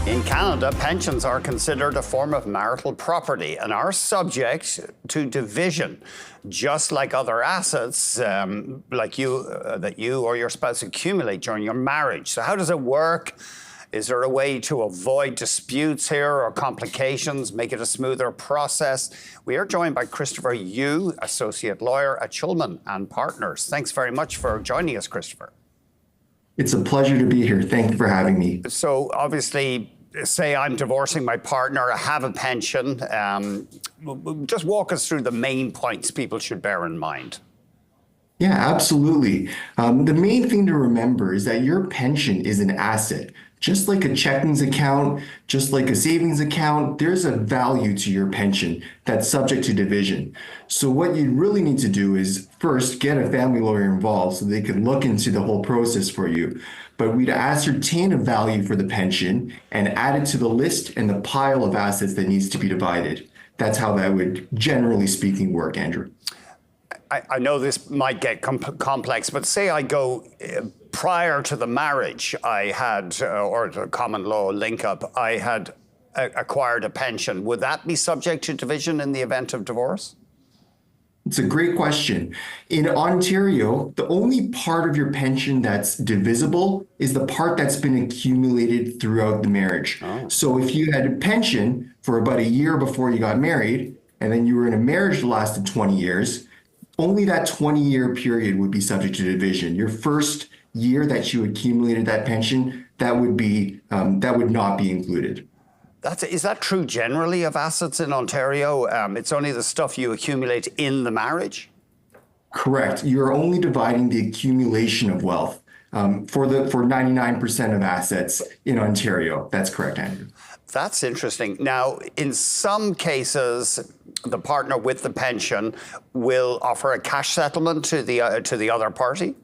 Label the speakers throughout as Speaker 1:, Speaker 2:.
Speaker 1: In Canada, pensions are considered a form of marital property and are subject to division, just like other assets that you or your spouse accumulate during your marriage. So how does it work? Is there a way to avoid disputes here or complications, make it a smoother process? We are joined by Christopher Yu, Associate Lawyer at Shulman Partners. Thanks very much for joining us, Christopher.
Speaker 2: It's a pleasure to be here. Thank you for having me.
Speaker 1: So obviously, say I'm divorcing my partner, I have a pension. Just walk us through the main points people should bear in mind.
Speaker 2: Yeah, absolutely. The main thing to remember is that your pension is an asset. Just like a checkings account, just like a savings account, there's a value to your pension that's subject to division. So what you really need to do is first get a family lawyer involved so they can look into the whole process for you. But we'd ascertain a value for the pension and add it to the list and the pile of assets that needs to be divided. That's how that would, generally speaking, work, Andrew.
Speaker 1: I know this might get complex, but say I go prior to the marriage, I had, or the common law link up, I had acquired a pension. Would that be subject to division in the event of divorce?
Speaker 2: It's a great question. In Ontario, the only part of your pension that's divisible is the part that's been accumulated throughout the marriage. Oh. So if you had a pension for about a year before you got married, and then you were in a marriage that lasted 20 years, only that 20-year period would be subject to division. Your first year that you accumulated that pension, that would not be included.
Speaker 1: Is that true generally of assets in Ontario? It's only the stuff you accumulate in the marriage?
Speaker 2: Correct. You're only dividing the accumulation of wealth for 99% of assets in Ontario. That's correct, Andrew.
Speaker 1: That's interesting. Now, in some cases, the partner with the pension will offer a cash settlement to the other party?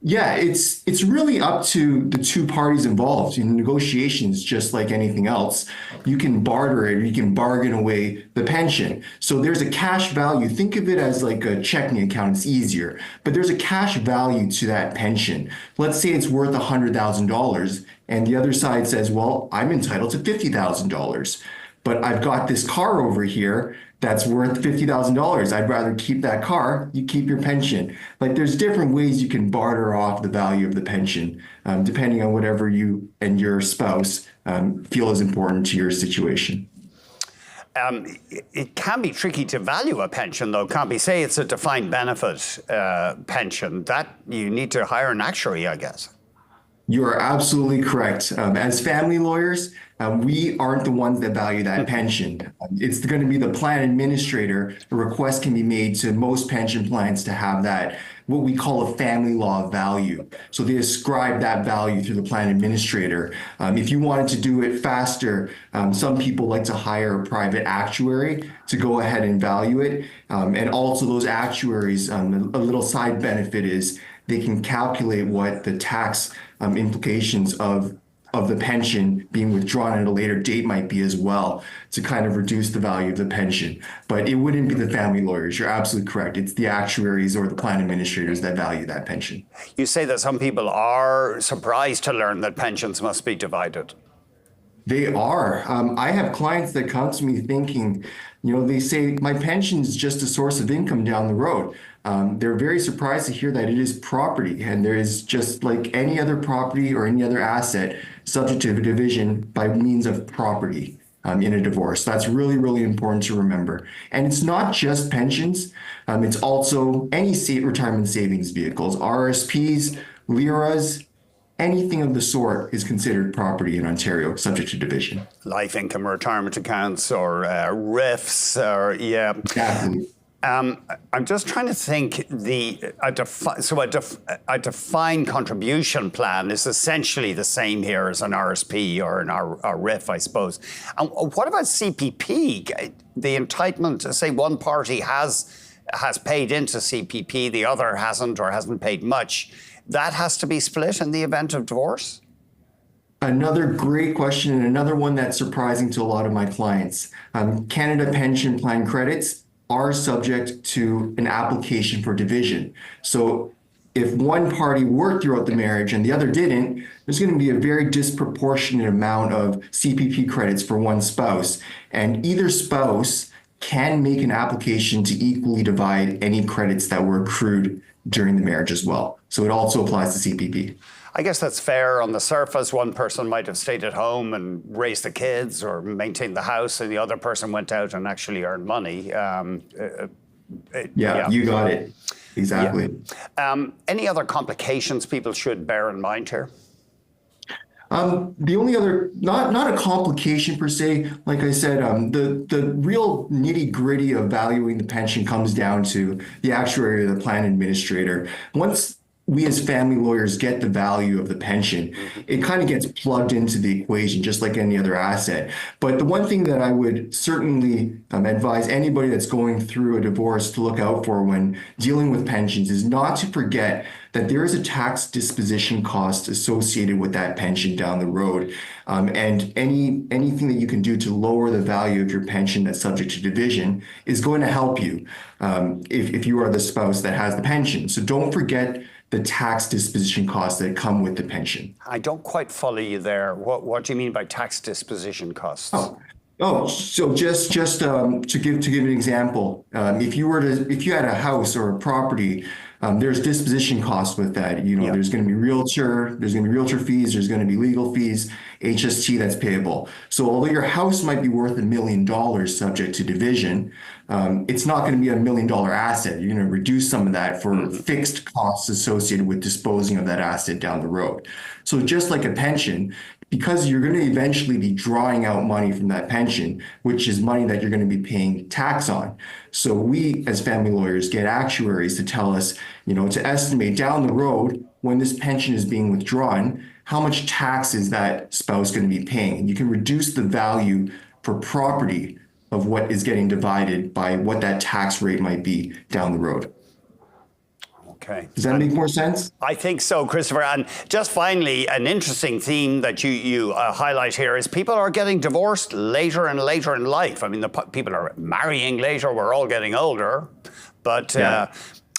Speaker 2: Yeah, it's really up to the two parties involved. In negotiations, just like anything else, you can barter it, or you can bargain away the pension. So there's a cash value. Think of it as like a checking account. It's easier, but there's a cash value to that pension. Let's say it's worth $100,000, and the other side says, well, I'm entitled to $50,000. But I've got this car over here that's worth $50,000. I'd rather keep that car. You keep your pension. Like, there's different ways you can barter off the value of the pension, depending on whatever you and your spouse feel is important to your situation.
Speaker 1: It can be tricky to value a pension, though, can't we? Say it's a defined benefit pension. That you need to hire an actuary, I guess.
Speaker 2: You are absolutely correct. As family lawyers, we aren't the ones that value that pension. It's going to be the plan administrator. A request can be made to most pension plans to have that, what we call a family law value. So they ascribe that value through the plan administrator. If you wanted to do it faster, some people like to hire a private actuary to go ahead and value it. And also those actuaries, a little side benefit is they can calculate what the tax implications of the pension being withdrawn at a later date might be as well, to kind of reduce the value of the pension. But it wouldn't be the family lawyers. You're absolutely correct. It's the actuaries or the plan administrators that value that pension.
Speaker 1: You say that some people are surprised to learn that pensions must be divided.
Speaker 2: They are. I have clients that come to me thinking, they say, my pension is just a source of income down the road. They're very surprised to hear that it is property, and there is, just like any other property or any other asset, subject to division by means of property in a divorce. That's really, really important to remember. And it's not just pensions. It's also any retirement savings vehicles, RRSPs, LIRAs. Anything of the sort is considered property in Ontario, subject to division.
Speaker 1: Life income retirement accounts or RIFs, or yeah.
Speaker 2: Exactly.
Speaker 1: I'm just trying to think. A defined contribution plan is essentially the same here as an RSP or an RIF, I suppose. And what about CPP? The entitlement, say one party has paid into CPP, the other hasn't or hasn't paid much. That has to be split in the event of divorce?
Speaker 2: Another great question, and another one that's surprising to a lot of my clients. Canada Pension Plan credits are subject to an application for division. So if one party worked throughout the marriage and the other didn't, there's going to be a very disproportionate amount of CPP credits for one spouse. And either spouse can make an application to equally divide any credits that were accrued during the marriage as well. So it also applies to CPP.
Speaker 1: I guess that's fair on the surface. One person might have stayed at home and raised the kids or maintained the house, and the other person went out and actually earned money.
Speaker 2: Yeah, you got it. Exactly.
Speaker 1: Yeah. Any other complications people should bear in mind here?
Speaker 2: The only other, not a complication per se, like I said, the real nitty gritty of valuing the pension comes down to the actuary or the plan administrator. Once we as family lawyers get the value of the pension, it kind of gets plugged into the equation, just like any other asset. But the one thing that I would certainly advise anybody that's going through a divorce to look out for when dealing with pensions is not to forget that there is a tax disposition cost associated with that pension down the road. And anything that you can do to lower the value of your pension that's subject to division is going to help you if you are the spouse that has the pension. So don't forget the tax disposition costs that come with the pension.
Speaker 1: I don't quite follow you there. What do you mean by tax disposition costs?
Speaker 2: So just to give an example, if you had a house or a property, there's disposition costs with that. There's going to be realtor fees, there's going to be legal fees, HST that's payable. So although your house might be worth $1 million subject to division, it's not going to be $1 million asset. You're going to reduce some of that for fixed costs associated with disposing of that asset down the road. So just like a pension, because you're going to eventually be drawing out money from that pension, which is money that you're going to be paying tax on. So we, as family lawyers, get actuaries to tell us, to estimate down the road when this pension is being withdrawn, how much tax is that spouse going to be paying? And you can reduce the value for property of what is getting divided by what that tax rate might be down the road.
Speaker 1: Okay.
Speaker 2: Does that make more sense?
Speaker 1: I think so, Christopher. And just finally, an interesting theme that you highlight here is people are getting divorced later and later in life. I mean, people are marrying later. We're all getting older. But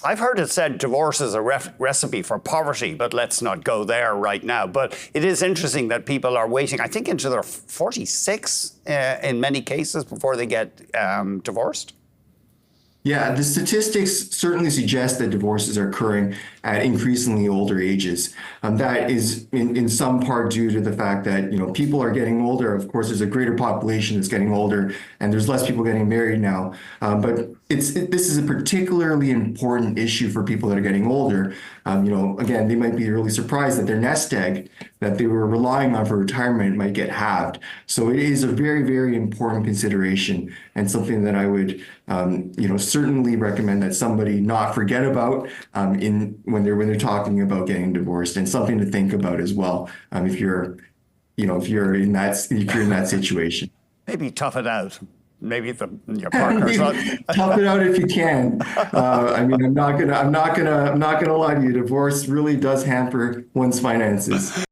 Speaker 1: I've heard it said divorce is a recipe for poverty, but let's not go there right now. But it is interesting that people are waiting, I think, into their 46 in many cases before they get divorced.
Speaker 2: Yeah, the statistics certainly suggest that divorces are occurring at increasingly older ages. That is in some part due to the fact that, people are getting older. Of course, there's a greater population that's getting older, and there's less people getting married now. But this is a particularly important issue for people that are getting older. Again, they might be really surprised that their nest egg that they were relying on for retirement might get halved. So it is a very, very important consideration and something that I would, certainly recommend that somebody not forget about when they're talking about getting divorced, and something to think about as well if you're in that situation.
Speaker 1: Maybe tough it out. Maybe your partner's
Speaker 2: tough it out if you can. I'm not gonna lie to you. Divorce really does hamper one's finances.